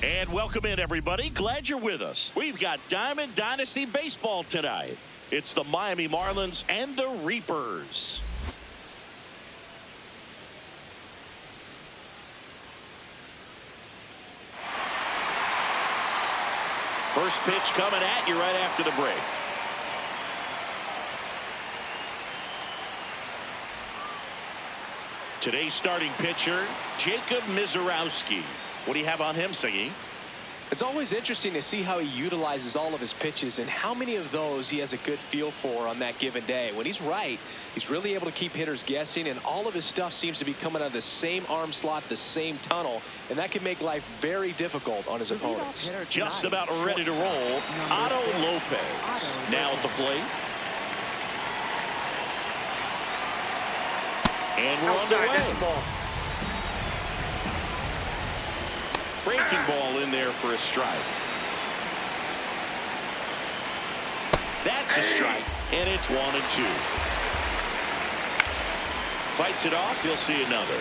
And welcome in, everybody. Glad you're with us. We've got Diamond Dynasty Baseball tonight. It's the Miami Marlins and the Reapers. First pitch coming at you right after the break. Today's starting pitcher, Jacob Mizorowski. What do you have on him, Siggy? It's always interesting to see how he utilizes all of his pitches and how many of those he has a good feel for on that given day. When he's right, he's really able to keep hitters guessing, and all of his stuff seems to be coming out of the same arm slot, the same tunnel, and that can make life very difficult on his opponents. Just about ready to roll, Otto Lopez. Now at the plate. And we're underway. Breaking ball in there for a strike. That's a strike, and it's 1-2. Fights it off, you'll see another.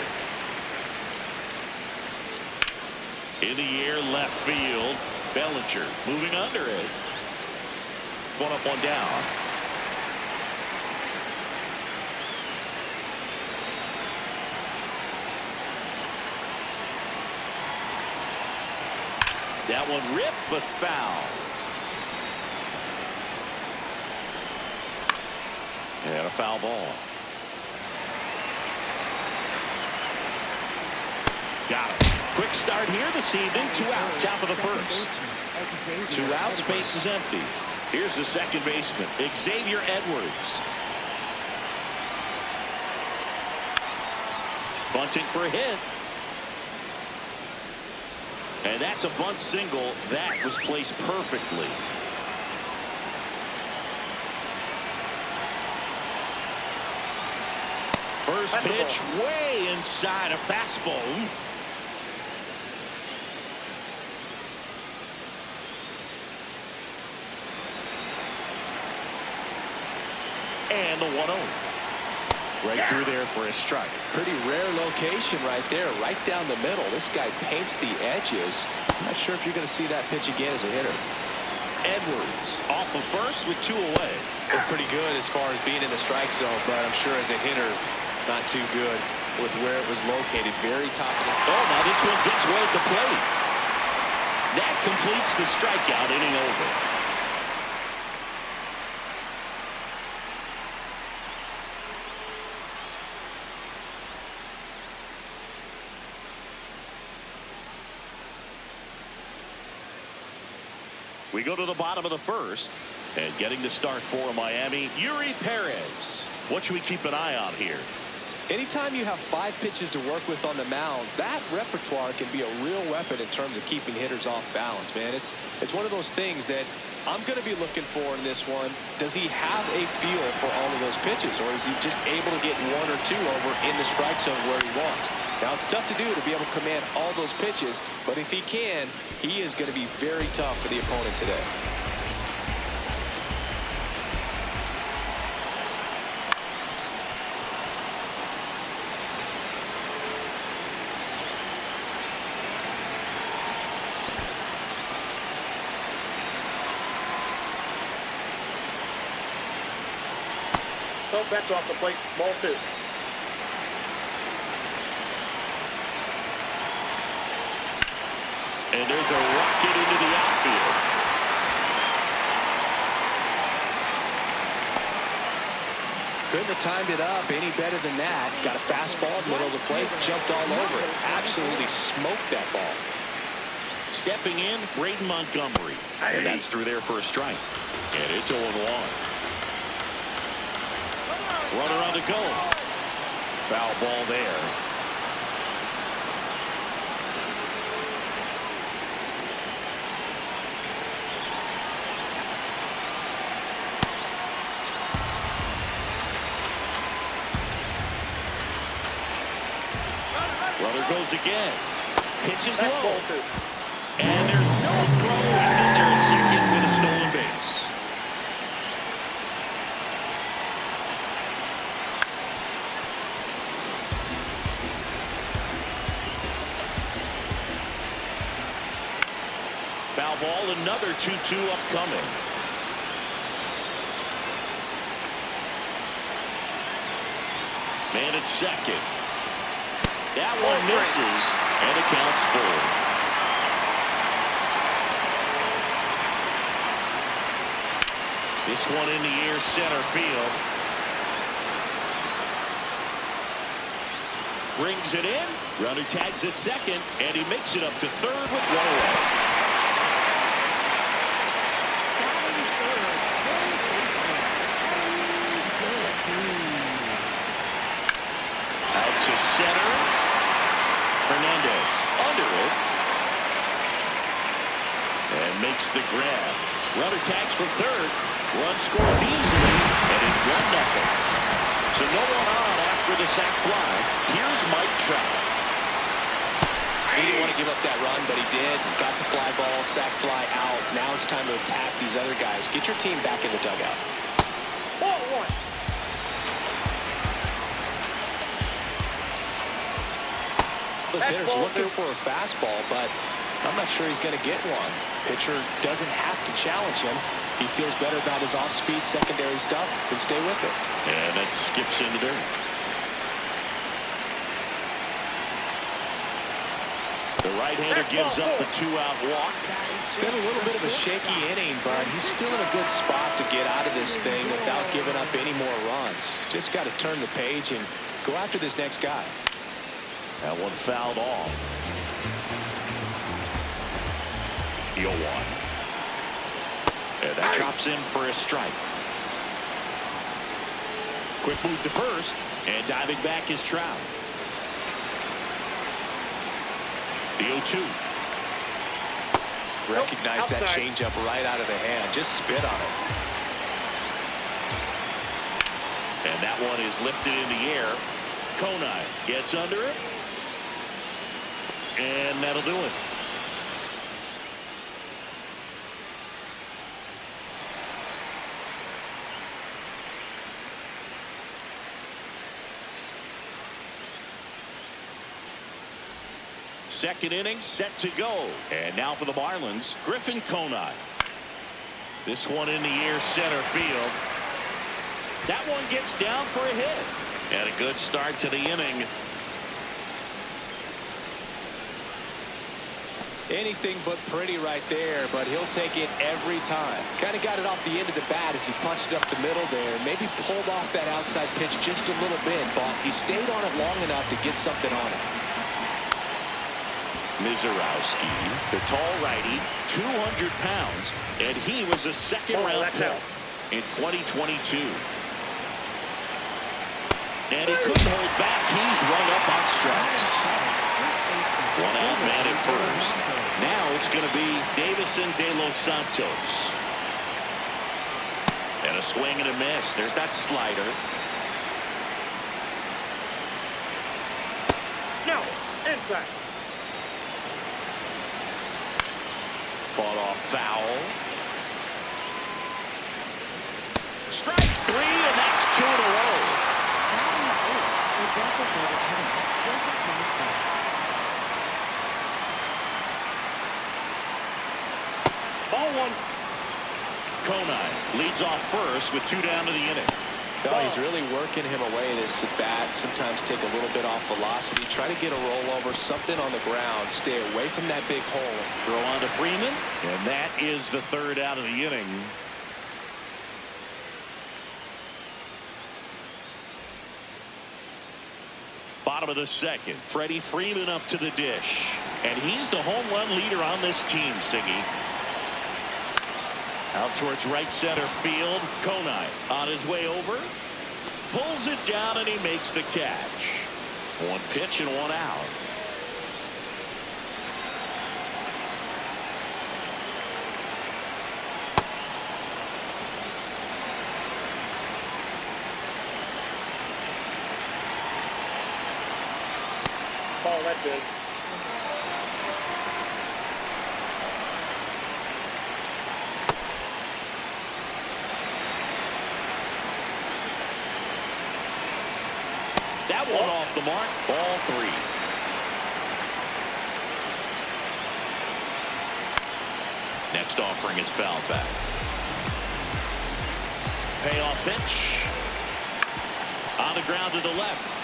In the air, left field. Bellinger moving under it. One up, one down. That one ripped, but foul. And a foul ball. Got it. Quick start here this evening. 2 out, top of the first. 2 outs, base is empty. Here's the second baseman, Xavier Edwards. Bunting for a hit. And that's a bunt single. That was placed perfectly. First pitch way inside, a fastball. And the 1-0. Right through there for a strike. Pretty rare location right there, right down the middle. This guy paints the edges. I'm not sure if you're going to see that pitch again as a hitter. Edwards off of first with 2 away. Looked pretty good as far as being in the strike zone, but I'm sure as a hitter, not too good with where it was located. Very top of the... Oh, now this one gets way at the plate. That completes the strikeout, inning over. We go to the bottom of the first, and getting the start for Miami, Yuri Perez. What should we keep an eye on here? Anytime you have 5 pitches to work with on the mound, that repertoire can be a real weapon in terms of keeping hitters off balance, man. It's one of those things that I'm going to be looking for in this one. Does he have a feel for all of those pitches, or is he just able to get 1 or 2 over in the strike zone where he wants? Now, it's tough to do to be able to command all those pitches, but if he can, he is going to be very tough for the opponent today. No, that's off the plate. Ball 2. And there's a rocket into the outfield. Couldn't have timed it up any better than that. Got a fastball, middle of the plate, jumped all over it. Absolutely smoked that ball. Stepping in, Braden Montgomery. And that's through there for a strike. And it's 0-1. Runner on the go. Foul ball there. Runner goes again. Pitches low. And there's no throw. He's in there at second with a stolen base. foul ball. Another 2-2 upcoming. Man at second. That one misses, and it counts full. This one in the air, center field. Brings it in. Runner tags at second, and he makes it up to third with one away. Out to center. Hernandez under it. And makes the grab. Runner tags for third. Run scores easily, and it's 1-0. So no one on after the sac fly. Here's Mike Trout. He didn't want to give up that run, but he did. Got the fly ball, sac fly out. Now it's time to attack these other guys. Get your team back in the dugout. Ball one. This hitter's looking for a fastball, but I'm not sure he's going to get one. Pitcher doesn't have to challenge him. He feels better about his off-speed secondary stuff, then stay with it. And that skips into dirt. The right-hander gives up the 2-out walk. It's been a little bit of a shaky inning, but he's still in a good spot to get out of this thing without giving up any more runs. He's just got to turn the page and go after this next guy. That one fouled off. 0-1. And that drops in for a strike. Quick move to first, and diving back is Trout. The 0-2. Recognize that changeup right out of the hand. Just spit on it. And that one is lifted in the air. Konai gets under it. And that'll do it. Second inning set to go. And now for the Marlins, Griffin Konai. This one in the air, center field. That one gets down for a hit. And a good start to the inning. Anything but pretty right there, but he'll take it every time. Kind of got it off the end of the bat as he punched up the middle there. Maybe pulled off that outside pitch just a little bit, but he stayed on it long enough to get something on it. Mizorowski, the tall righty, 200 pounds, and he was a second-round pick in 2022. And he couldn't hold back. He's run up on strikes. One out man at first. Now it's going to be Davison De Los Santos. And a swing and a miss. There's that slider. No, inside. Fought off foul. Strike three, and that's 2 in a row. Ball one. Konai leads off first with 2 down to the inning. No, he's really working him away this at bat. Sometimes take a little bit off velocity. Try to get a rollover, something on the ground. Stay away from that big hole. Throw on to Freeman, and that is the 3rd out of the inning. Bottom of the 2nd, Freddie Freeman up to the dish, and he's the home run leader on this team, Siggy. Out towards right center field. Konai on his way over. Pulls it down, and he makes the catch. 1 pitch and 1 out. Ball, that's it. That one off the mark. Ball 3. Next offering is fouled back. Payoff pitch. On the ground to the left.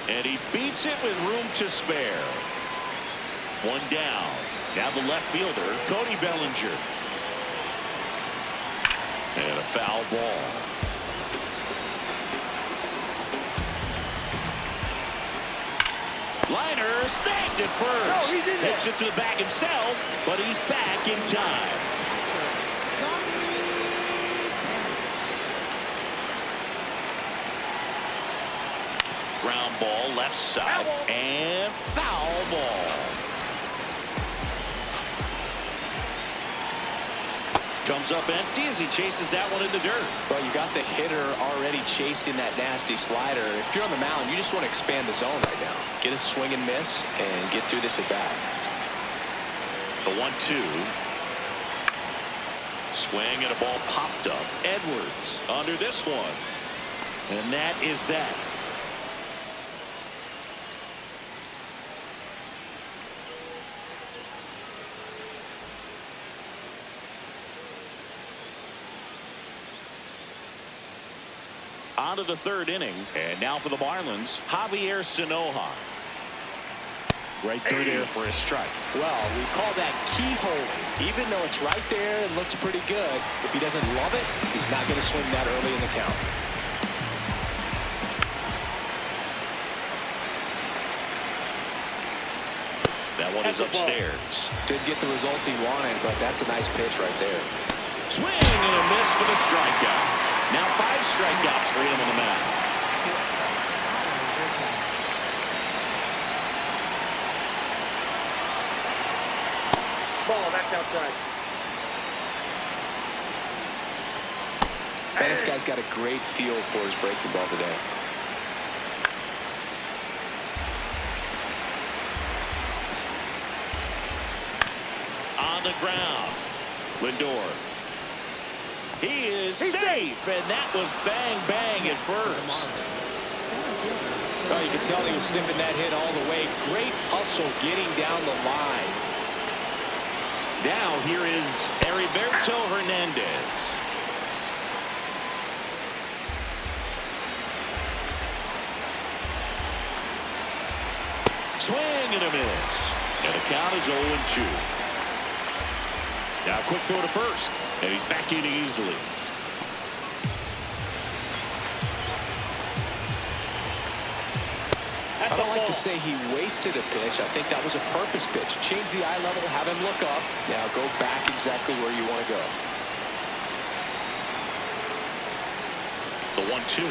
And he beats it with room to spare. One down. Now the left fielder, Cody Bellinger. And a foul ball. Liner snagged at first. Takes it to the back himself, but he's back in time. Ground ball left side and foul ball. Comes up empty as he chases that one in the dirt. Well, you got the hitter already chasing that nasty slider. If you're on the mound, you just want to expand the zone right now. Get a swing and miss and get through this at bat. The 1-2. Swing and a ball popped up. Edwards under this one. And that is that. On to the third inning. And now for the Marlins, Javier Sanoja. Right through there for a strike. Well, we call that keyhole. Even though it's right there and looks pretty good, if he doesn't love it, he's not going to swing that early in the count. That one is upstairs. Didn't get the result he wanted, but that's a nice pitch right there. Swing and a miss for the strikeout. Now 5 strikeouts for him on the mound. Ball, that's outside. Man, this guy's got a great feel for his breaking ball today. On the ground. Lindor. He is safe, and that was bang, bang at first. Well, you can tell he was sniffing that hit all the way. Great hustle getting down the line. Now here is Heriberto Hernandez. Swing and a miss. And the count is 0-2. Now quick throw to first. And he's back in easily. I don't like to say he wasted a pitch. I think that was a purpose pitch. Change the eye level, have him look up. Now go back exactly where you want to go. The 1-2.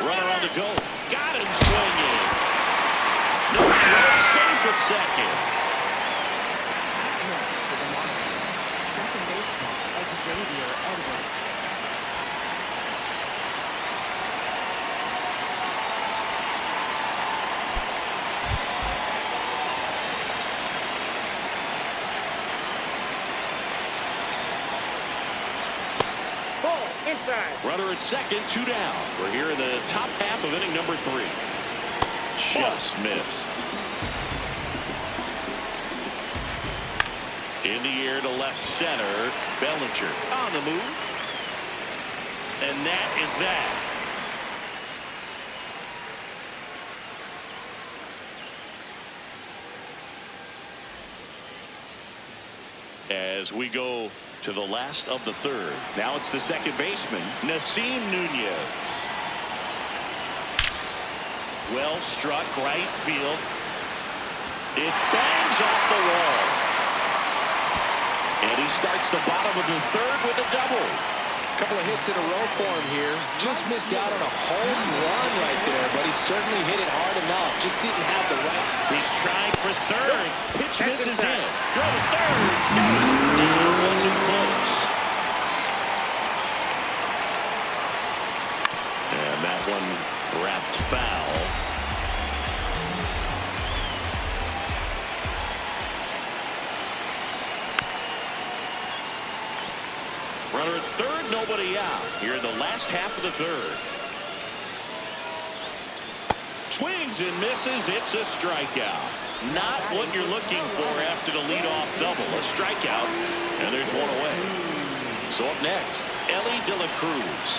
Runner on the go. Got him swinging. No throw, safe at second. Second baseman, Xavier Edwards. Ball, inside. Runner at second, 2 down. We're here in the top half of inning number 3. Just missed. In the air to left center. Bellinger on the move. And that is that. As we go to the last of the third. Now it's the second baseman, Nasim Nunez. Well struck right field. It bangs off the wall. And he starts the bottom of the third with a double. A couple of hits in a row for him here. Just missed out on a home run right there, but he certainly hit it hard enough. Just didn't have the right. He's trying for third. Pitch misses in. Throw to third. Safe. It wasn't close. And that one wrapped foul. Runner at third, nobody out. Here in the last half of the third. Swings and misses. It's a strikeout. Not what you're looking for after the leadoff double. A strikeout, and there's one away. So up next, Ellie De La Cruz.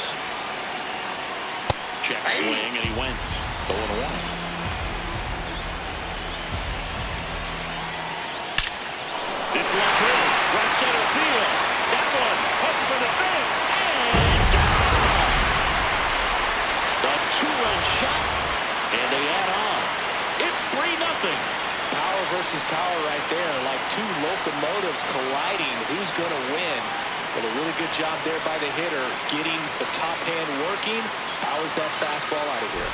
Check swing, and he went 0-1. This one's hit. Right center field. That one up for the fence. And gone. The two-run shot. And they add on. It's 3-0. Power versus power right there. Like two locomotives colliding. Who's going to win? But a really good job there by the hitter. Getting the top hand working. Powers that fastball out of here.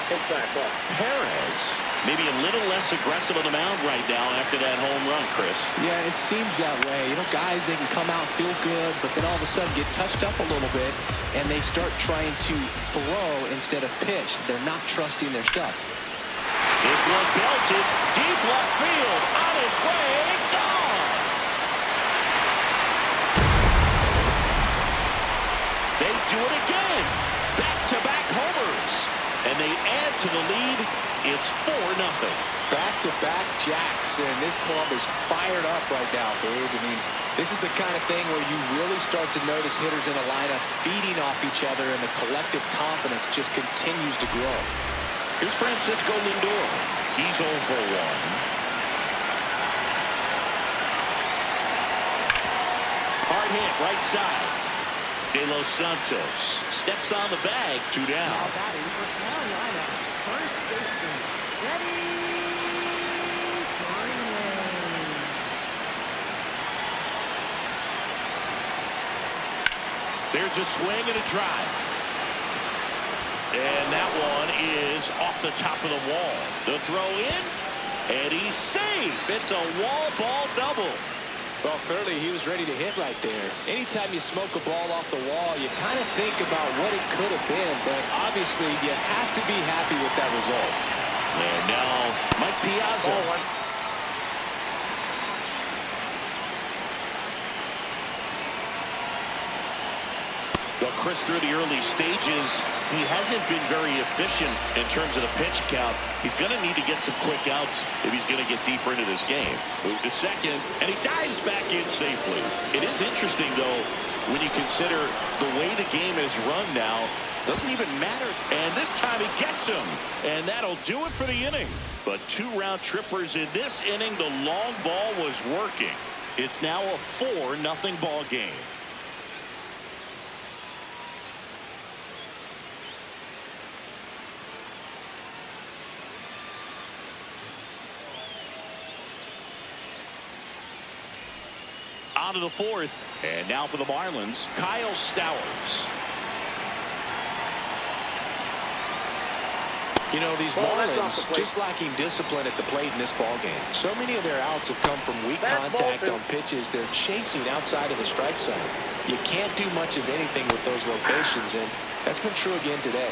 Inside ball. Perez, maybe a little less aggressive on the mound right now after that home run, Chris. Yeah, it seems that way. You know, guys, they can come out, feel good, but then all of a sudden get touched up a little bit, and they start trying to throw instead of pitch. They're not trusting their stuff. This one belted deep left field, on its way, gone. They do it again. Back-to-back homers. And they add to the lead. It's 4-0. Back-to-back jacks, and this club is fired up right now, Boog. I mean, this is the kind of thing where you really start to notice hitters in a lineup feeding off each other, and the collective confidence just continues to grow. Here's Francisco Lindor. He's 0 for 1. Hard hit, right side. De Los Santos steps on the bag, 2 down. Now batting for Carolina, first baseman, Freddie Freeman. There's a swing and a drive. And that one is off the top of the wall. The throw in, and he's safe. It's a wall ball double. Well, clearly he was ready to hit right there. Anytime you smoke a ball off the wall, you kind of think about what it could have been, but obviously you have to be happy with that result. And now Mike Piazza. Well, Chris, through the early stages, he hasn't been very efficient in terms of the pitch count. He's going to need to get some quick outs if he's going to get deeper into this game. Move to second, and he dives back in safely. It is interesting, though, when you consider the way the game is run now. Doesn't even matter. And this time he gets him. And that'll do it for the inning. But 2 round trippers in this inning. The long ball was working. It's now a 4-0 ball game. On to the 4th. And now for the Marlins, Kyle Stowers. You know, these Marlins just lacking discipline at the plate in this ball game. So many of their outs have come from weak contact on pitches they're chasing outside of the strike zone. You can't do much of anything with those locations, and that's been true again today.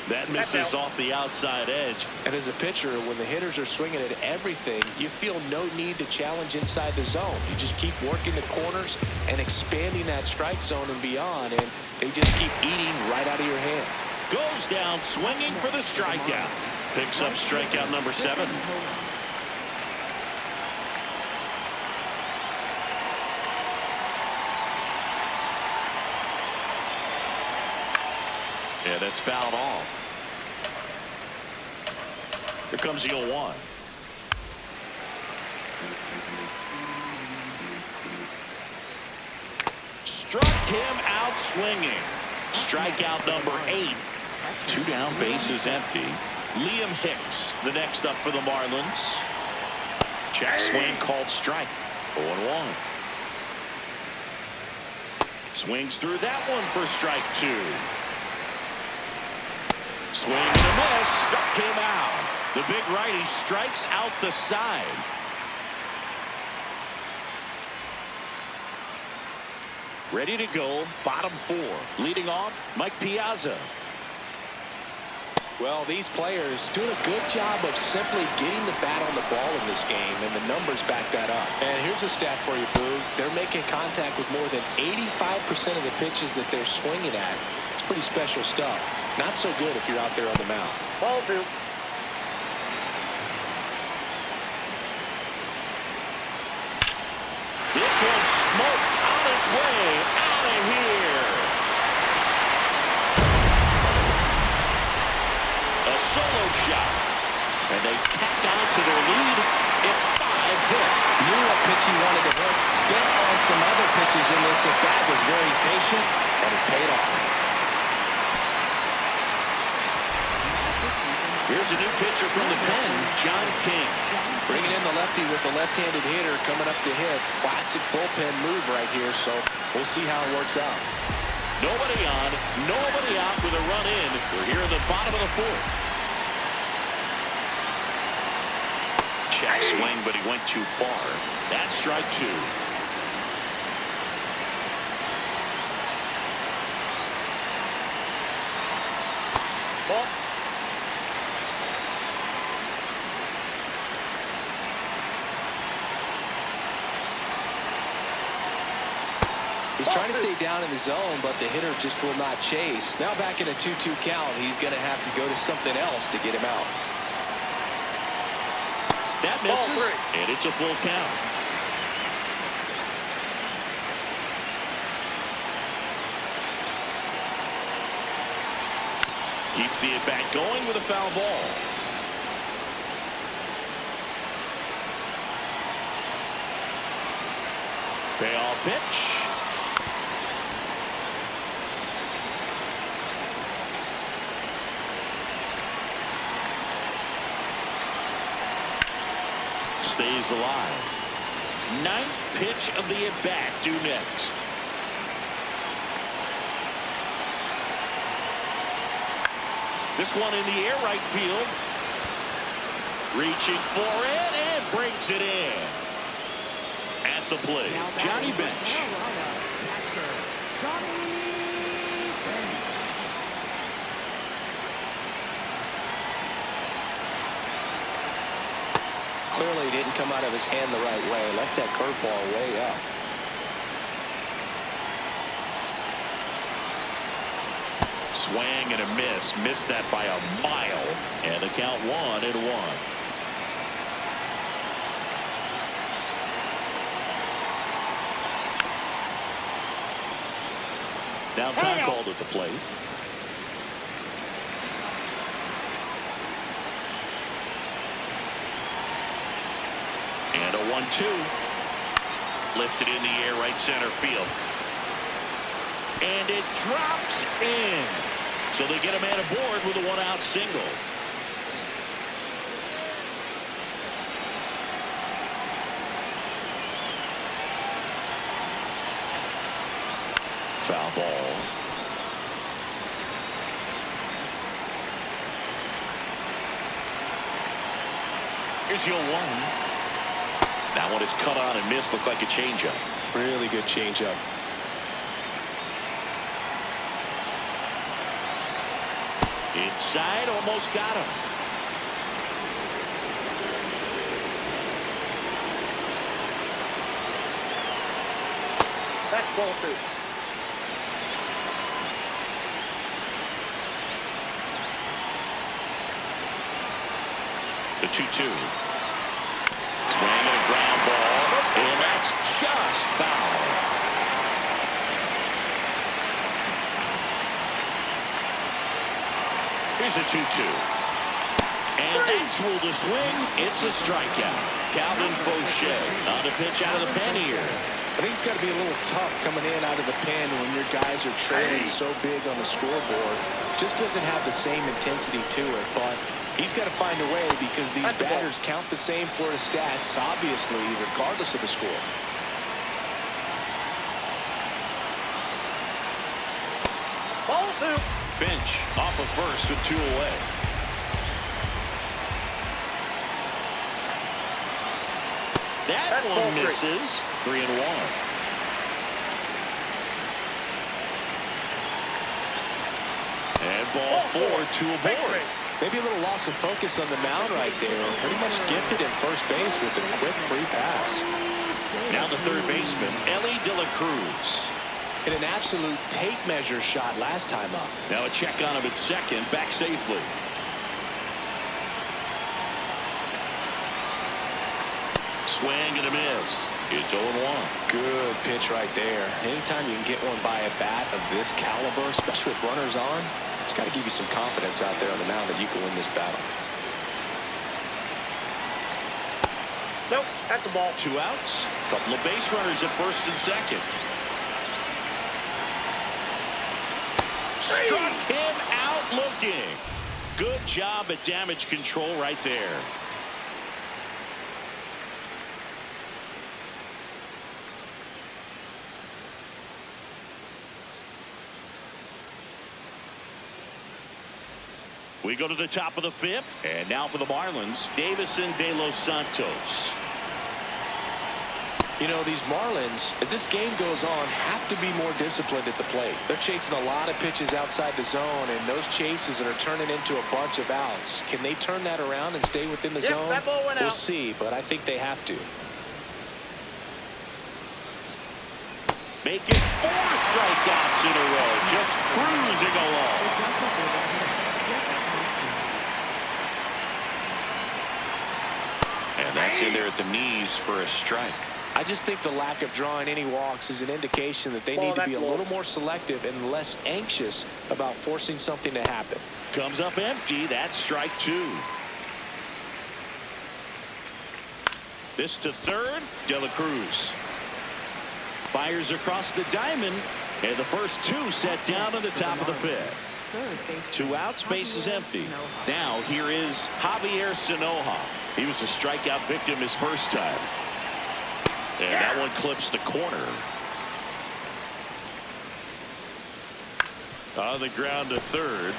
That misses off the outside edge. And as a pitcher, when the hitters are swinging at everything, you feel no need to challenge inside the zone. You just keep working the corners and expanding that strike zone and beyond, and they just keep eating right out of your hand. Goes down swinging for the strikeout. Picks up strikeout number 7. Yeah, that's fouled off. Here comes the 0-1. Struck him out swinging. Strikeout number 8. 2 down, base is empty. Liam Hicks, the next up for the Marlins. Check swing called strike. 0-1. Swings through that one for strike 2. Swing and a miss, struck him out. The big righty strikes out the side. Ready to go, bottom 4. Leading off, Mike Piazza. Well, these players doing a good job of simply getting the bat on the ball in this game, and the numbers back that up. And here's a stat for you, Boo. They're making contact with more than 85% of the pitches that they're swinging at. It's pretty special stuff. Not so good if you're out there on the mound. Ball 2. This one smoked on its way out of here. A solo shot. And they tack on to their lead. It's 5-zip. Knew what pitch he wanted to hit. Spent on some other pitches in this at bat. Was very patient, and it paid off. Here's a new pitcher from the pen, John King. Bringing in the lefty with the left-handed hitter coming up to hit. Classic bullpen move right here, so we'll see how it works out. Nobody on, nobody out with a run in. We're here in the bottom of the 4th. Check swing, but he went too far. That's strike 2. Ball. He's trying to stay down in the zone, but the hitter just will not chase. Now back in a 2-2 count, he's going to have to go to something else to get him out. That misses, and it's a full count. Keeps the at-bat going with a foul ball. Payoff pitch. Stays alive. 9th pitch of the at-bat due next. This one in the air, right field. Reaching for it and brings it in. At the plate, Johnny Bench. Clearly didn't come out of his hand the right way. Left that curveball way up. Swing and a miss. Missed that by a mile. And the count 1-1. Now time called at the plate. And a 1-2. Lifted in the air, right center field. And it drops in. So they get a man aboard with a 1-out single. Foul ball. Here's your 1. That one is cut on and missed. Looked like a changeup. Really good changeup. Inside, almost got him. That's ball 2. The 2-2. Swing and a ground ball. And that's just foul. Here's a 2-2. And that's ruled a swing. It's a strikeout. Calvin Fauché on the pitch out of the pen here. I think it's got to be a little tough coming in out of the pen when your guys are trailing so big on the scoreboard. Just doesn't have the same intensity to it, but he's got to find a way because these batters count the same for his stats, obviously, regardless of the score. Ball 2. Bench off of first with 2 away. That one misses. 3-1. And ball 4, 2 aboard. Maybe a little loss of focus on the mound right there. Pretty much gifted in first base with a quick free pass. Now the third baseman, Ellie De La Cruz. Hit an absolute tape measure shot last time up. Now a check on him at second, back safely. Swing and a miss. It's 0-1. Good pitch right there. Anytime you can get one by a bat of this caliber, especially with runners on, it's got to give you some confidence out there on the mound that you can win this battle. Nope, that's the ball. 2 outs. Couple of base runners at first and second. Struck him out looking. Good job at damage control right there. We go to the top of the 5th, and now for the Marlins, Davison De Los Santos. You know, these Marlins, as this game goes on, have to be more disciplined at the plate. They're chasing a lot of pitches outside the zone, and those chases are turning into a bunch of outs. Can they turn that around and stay within the zone? That ball went out. We'll see, but I think they have to. Make it 4 strikeouts in a row, just cruising along. And that's in there at the knees for a strike. I just think the lack of drawing any walks is an indication that they need to be a little more selective and less anxious about forcing something to happen. Comes up empty. That's strike 2. This to third. De La Cruz fires across the diamond, and the first 2 set down on the top of the 5th. 2 outs, base is empty. Now here is Javier Sanoja. He was a strikeout victim his first time. And that one clips the corner. On the ground to third.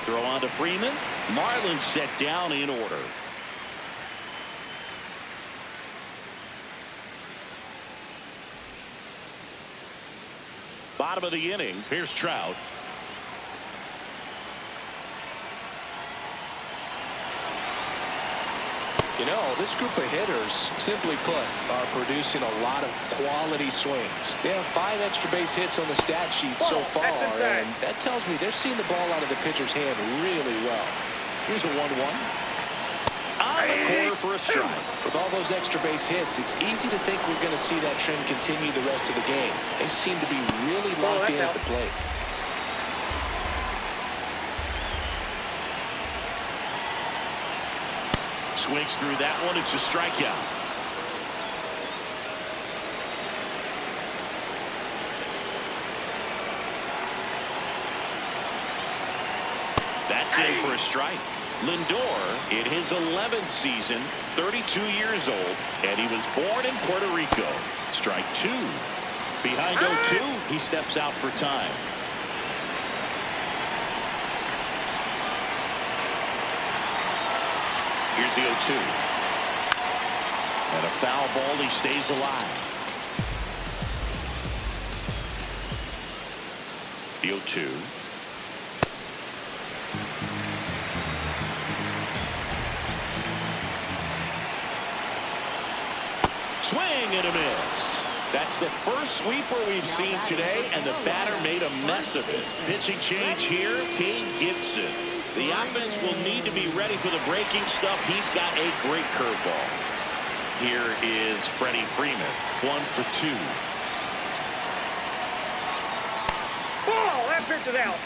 Throw on to Freeman. Marlins set down in order. Bottom of the inning. Here's Trout. You know, this group of hitters, simply put, are producing a lot of quality swings. They have 5 extra base hits on the stat sheet so far, and that tells me they're seeing the ball out of the pitcher's hand really well. Here's a 1-1. On the corner for a strike. With all those extra base hits, it's easy to think we're going to see that trend continue the rest of the game. They seem to be really locked in at the plate. Swings through that one. It's a strikeout. That's in for a strike. Lindor in his 11th season, 32 years old, and he was born in Puerto Rico. Strike 2. Behind 0-2, he steps out for time. Here's the 0-2. And a foul ball. He stays alive. The 0-2. Swing and a miss. That's the first sweeper we've seen today, and the batter made a mess of it. Pitching change here, Cade Gibson. The offense will need to be ready for the breaking stuff. He's got a great curveball. Here is Freddie Freeman, 1 for 2. Ball, that pitch is out.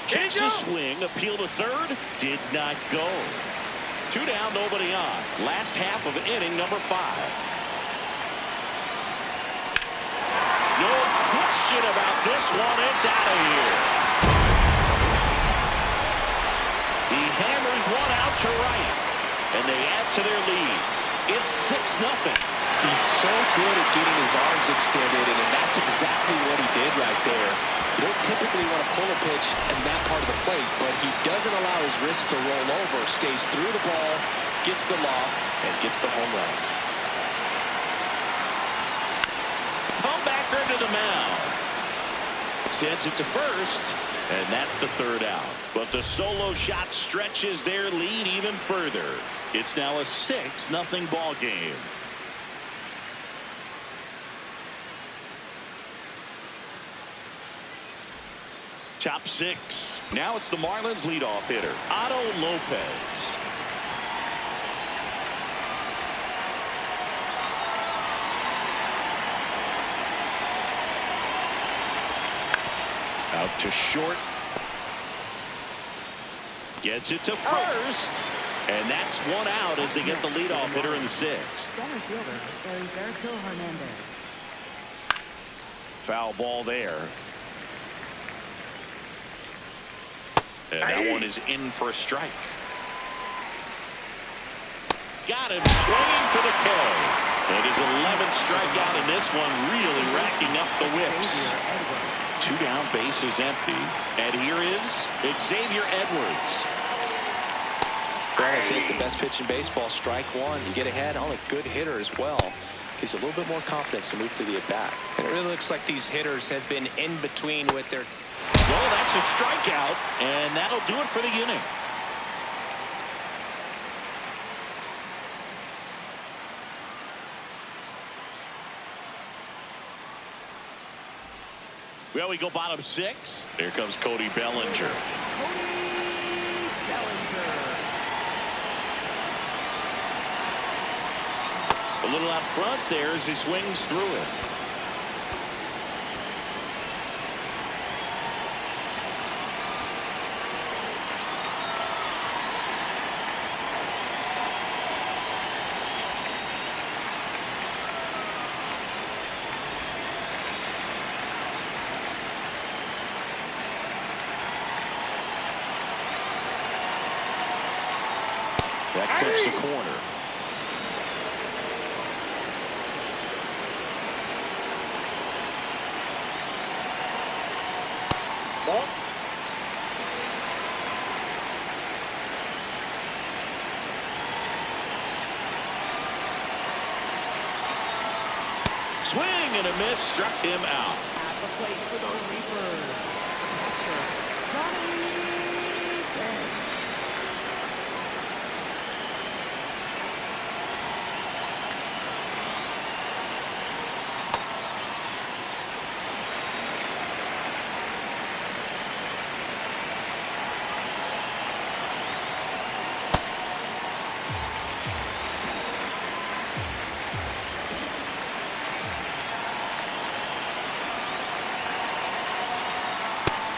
Checks his swing, appeal to third, did not go. 2 down, nobody on. Last half of inning number 5. No question about this one. It's out of here. He hammers one out to right, and they add to their lead. It's 6-0. He's so good at getting his arms extended, and that's exactly what he did right there. You don't typically want to pull a pitch in that part of the plate, but he doesn't allow his wrist to roll over, stays through the ball, gets the lob, and gets the home run. Walker to the mound. Sends it to first, and that's the third out. But the solo shot stretches their lead even further. It's now a 6-0 ball game. Top 6. Now it's the Marlins leadoff hitter, Otto Lopez. Out to short. Gets it to first. And that's one out as they get the leadoff hitter in the 6th. Center fielder, Heriberto Hernandez. Foul ball there. And that one is in for a strike. Got him swinging for the K. And his 11th strikeout in this one, really racking up the whips. 2 down, bases empty. And here is Xavier Edwards. Well, I say it's the best pitch in baseball. Strike one. You get ahead on a good hitter as well. Gives you a little bit more confidence to move to the at-bat. And it really looks like these hitters have been in between with their... Well, that's a strikeout, and that'll do it for the inning. Well, we go bottom 6. Here comes Cody Bellinger. A little out front there as he swings through it. That clips the corner. Ball. Swing and a miss, struck him out. At the plate for the Reapers. Catcher, Johnny Bench.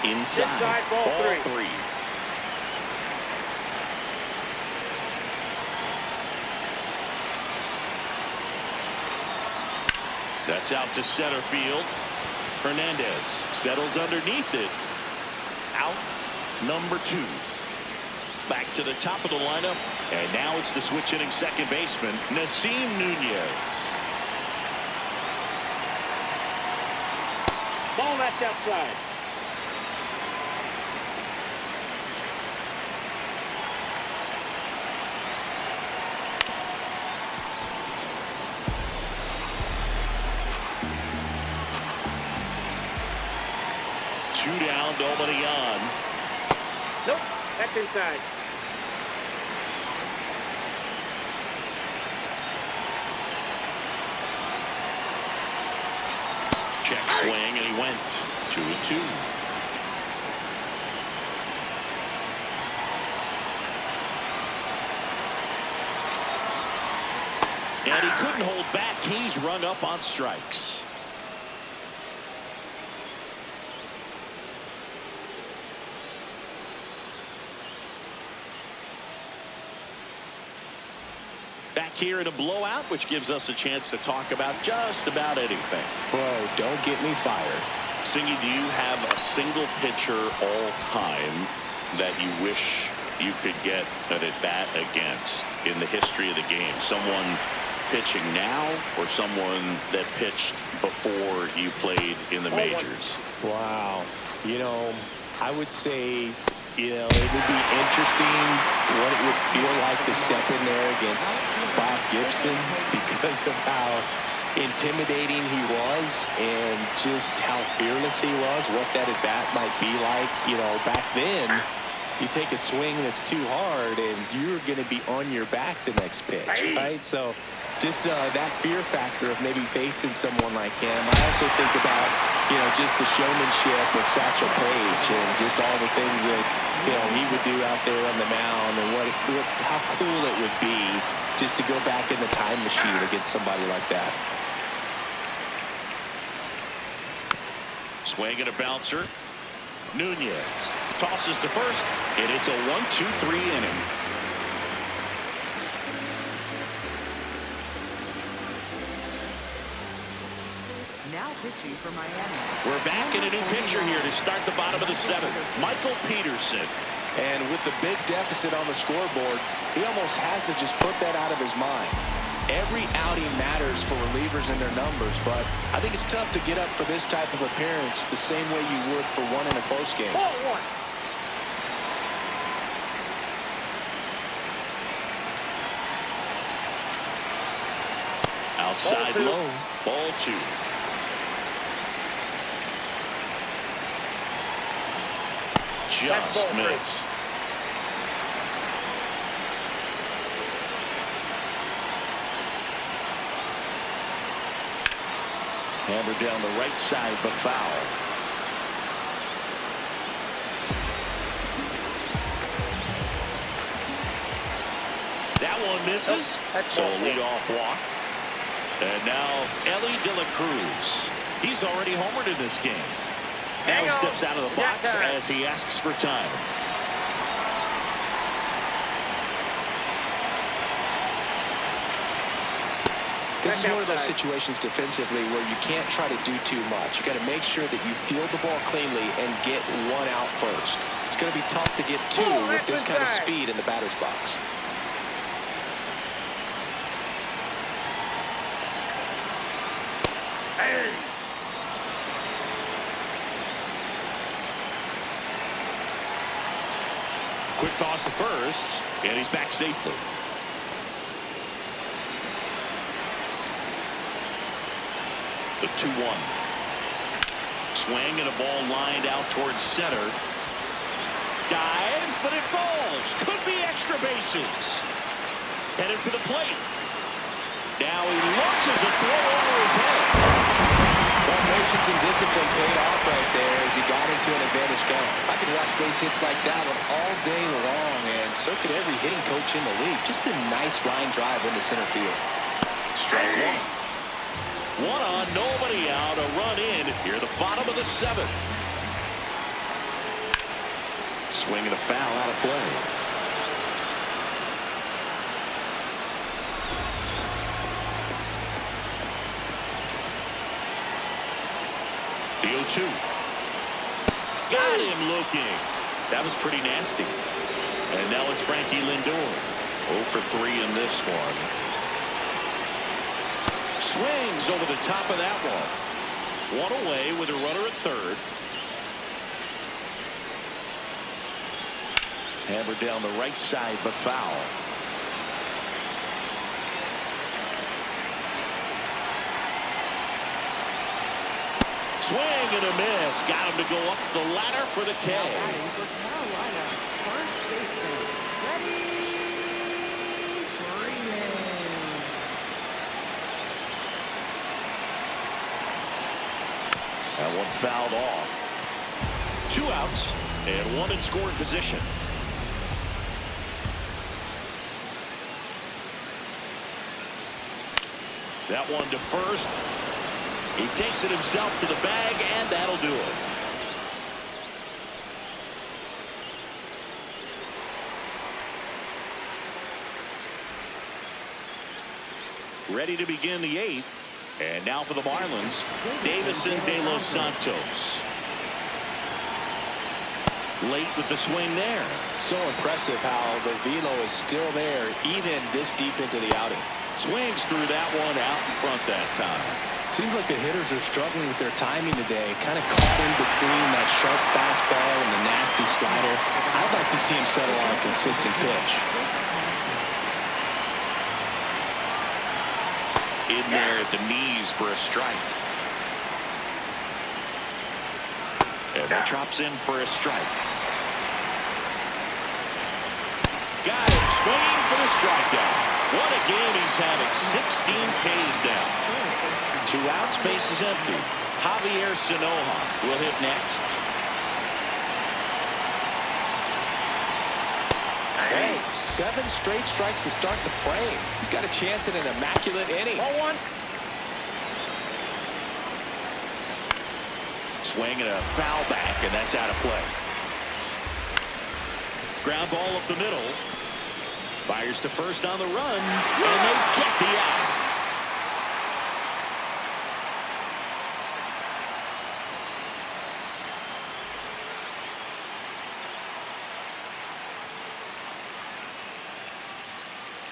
Inside, ball three. That's out to center field. Hernandez settles underneath it. Out number 2. Back to the top of the lineup. And now it's the switch hitting second baseman, Nasim Nunez. Ball, that's outside. Two down, nobody on. Nope, that's inside. Check swing, and he went 2-2. And he couldn't hold back. He's rung up on strikes. Back here in a blowout, which gives us a chance to talk about just about anything. Bro, don't get me fired. Singy, do you have a single pitcher all time that you wish you could get an at-bat against in the history of the game? Someone pitching now or someone that pitched before you played in the majors? Wow. You know, I would say, you know, it would be interesting what it would feel like to step in there against Bob Gibson because of how intimidating he was and just how fearless he was, what that at bat might be like. You know, back then, you take a swing that's too hard and you're going to be on your back the next pitch, right? So just that fear factor of maybe facing someone like him. I also think about, you know, just the showmanship of Satchel Paige and just all the things that, you know, he would do out there on the mound and how cool it would be just to go back in the time machine against somebody like that. Swing and a bouncer. Nunez tosses to first, and it's a 1-2-3 inning. Now pitching for Miami. We're back in a new pitcher here to start the bottom of the seventh. Michael Peterson. And with the big deficit on the scoreboard, he almost has to just put that out of his mind. Every outing matters for relievers and their numbers, but I think it's tough to get up for this type of appearance the same way you would for one in a close game. Ball one. Outside low. Ball two. Just missed. Hammered down the right side, but foul. That one misses. So a leadoff walk. And now Ellie De La Cruz. He's already homered in this game. Now he steps out of the box as he asks for time. This is one of those situations defensively where you can't try to do too much. You got to make sure that you field the ball cleanly and get one out first. It's going to be tough to get two with this kind of speed in the batter's box. Quick toss to first, and he's back safely. The 2-1. Swing and a ball lined out towards center. Dives, but it falls. Could be extra bases. Headed for the plate. Now he launches a throw over his head. Well, patience and discipline paid off right there as he got into an advantage count. I could watch base hits like that one all day long, and so could every hitting coach in the league. Just a nice line drive into center field. Strike one. One on, nobody out. A run in here at the bottom of the seventh. Swing and a foul out of play. The 0-2. Got him looking. That was pretty nasty. And now it's Frankie Lindor. 0 for 3 in this one. Swings over the top of that one. One away with a runner at third. Hammered down the right side, but foul. Swing and a miss. Got him to go up the ladder for the K. Batting for Carolina, first baseman, Freddie Freeman. That one fouled off. 2 outs and 1 in scoring position. That one to first. He takes it himself to the bag, and that'll do it. Ready to begin the 8th. And now for the Marlins, Davison De Los Santos. Late with the swing there. So impressive how the velo is still there even this deep into the outing. Swings through that one out in front that time. Seems like the hitters are struggling with their timing today. Kind of caught in between that sharp fastball and the nasty slider. I'd like to see him settle on a consistent pitch. in there at the knees for a strike. And that drops in for a strike. Got him swinging for the strikeout. What a game he's having. 16 Ks now. 2 outs, base is empty. Javier Sanoja will hit next. Hey, 7 straight strikes to start the frame. He's got a chance at an immaculate inning. 0-1. Swing and a foul back, and that's out of play. Ground ball up the middle. Fires to first on the run, and they get the out.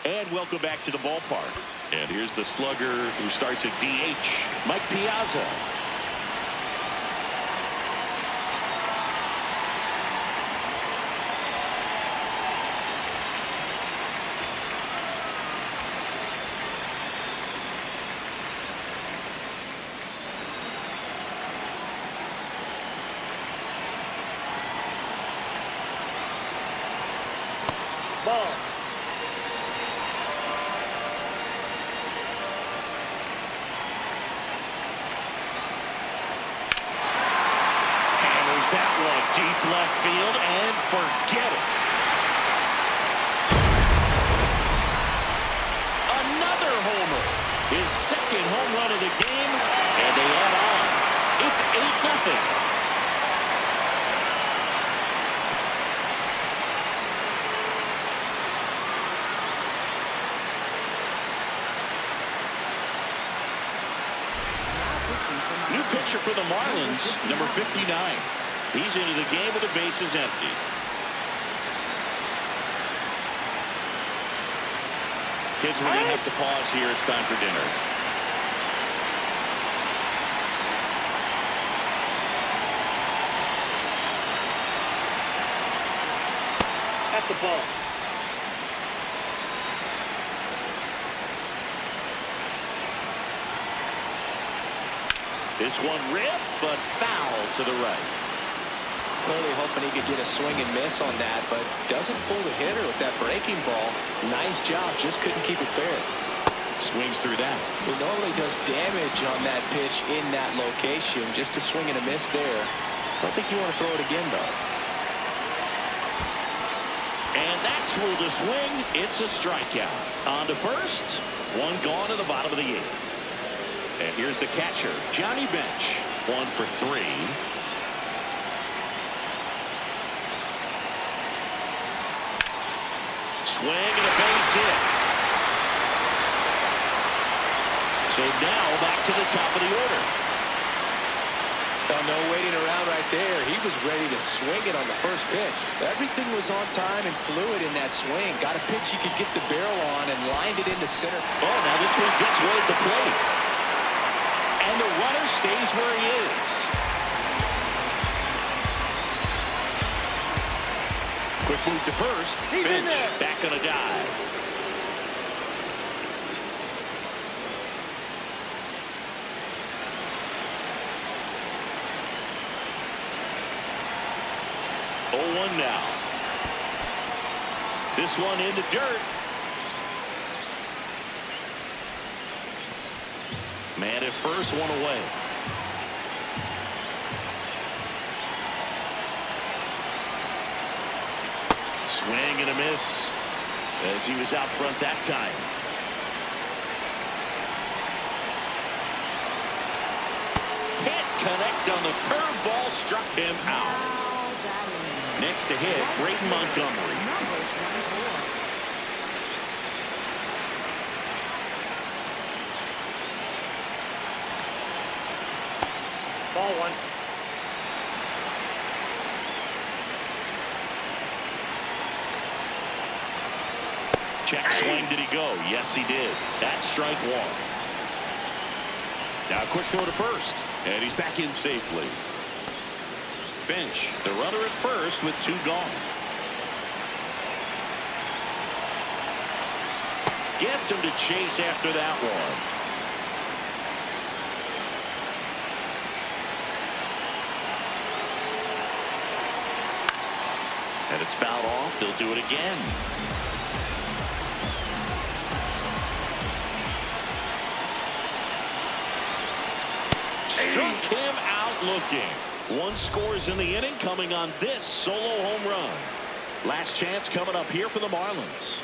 And welcome back to the ballpark. And here's the slugger who starts at DH, Mike Piazza. Ball. That one deep left field, and forget it. Another homer. His second home run of the game, and they add on. It's 8-0. New pitcher for the Marlins, number 59. He's into the game with the bases empty. Kids, we're going to have to pause here. It's time for dinner. At the ball. This one ripped, but foul to the right. Clearly hoping he could get a swing and miss on that, but doesn't fool the hitter with that breaking ball. Nice job, just couldn't keep it fair. Swings through that. He normally does damage on that pitch in that location. Just a swing and a miss there. I don't think you want to throw it again, though. And that's ruled a swing. It's a strikeout. On to first. One gone to the bottom of the 8th. And here's the catcher, Johnny Bench. 1 for 3. Swing and a base hit. So now back to the top of the order. Oh, no waiting around right there. He was ready to swing it on the first pitch. Everything was on time and fluid in that swing. Got a pitch he could get the barrel on and lined it into center. Oh, now this one gets way at the plate. And the runner stays where he is. Quick move to first. Bench back on a dive. Oh, 1 now. This one in the dirt. Man at first, 1 away. Swing and a miss as he was out front that time. Can't connect on the curveball, struck him out. Next to hit, Brayton Montgomery. Ball 1. Check swing, did he go? Yes, he did. That's strike 1. Now a quick throw to first, and he's back in safely. Bench, the runner at first with 2 gone. Gets him to chase after that one. And it's fouled off. They'll do it again. Struck him out looking. One scores in the inning coming on this solo home run. Last chance coming up here for the Marlins.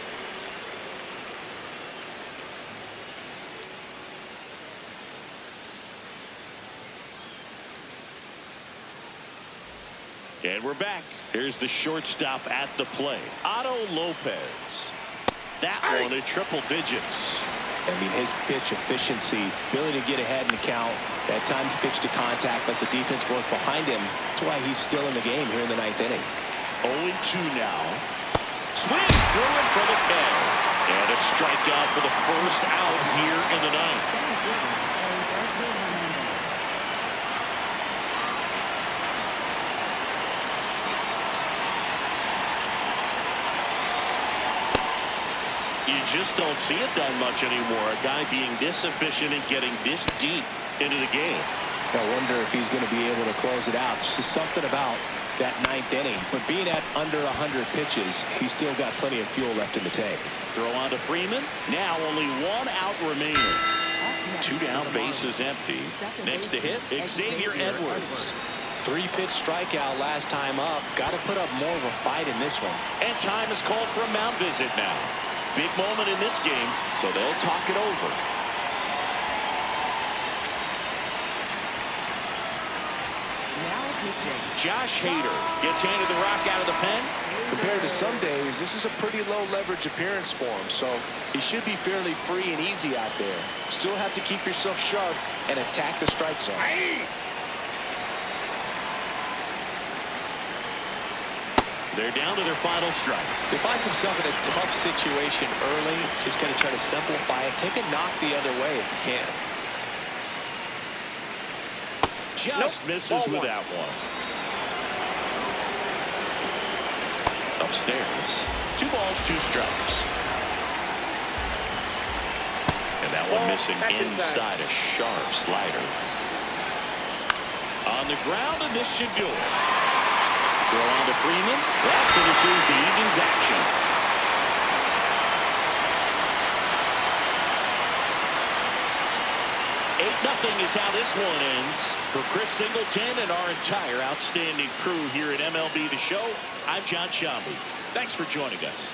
And we're back. Here's the shortstop at the plate, Otto Lopez. That one at triple digits. I mean, his pitch efficiency, ability to get ahead in the count, at times pitch to contact, let the defense work behind him. That's why he's still in the game here in the ninth inning. 0-2 now. Swings through it for the K. And a strikeout for the first out here in the ninth. You just don't see it done much anymore. A guy being this efficient and getting this deep into the game. I wonder if he's going to be able to close it out. There's just something about that ninth inning. But being at under 100 pitches, he's still got plenty of fuel left in the tank. Throw on to Freeman. Now only one out remaining. 2 down, bases empty. Next to hit, Xavier Edwards. 3-pitch strikeout last time up. Got to put up more of a fight in this one. And time is called for a mound visit now. Big moment in this game, so they'll talk it over. Josh Hader gets handed the rock out of the pen. Compared to some days, this is a pretty low leverage appearance for him, so he should be fairly free and easy out there. Still have to keep yourself sharp and attack the strike zone. They're down to their final strike. He finds himself in a tough situation early. Just going to try to simplify it. Take a knock the other way if you can. Just misses with that one. Upstairs. 2 balls, 2 strikes. And that one missing inside, a sharp slider. On the ground, and this should do it. Throw on to Freeman. That finishes the evening's action. 8-0 is how this one ends. For Chris Singleton and our entire outstanding crew here at MLB The Show, I'm John Shambi. Thanks for joining us.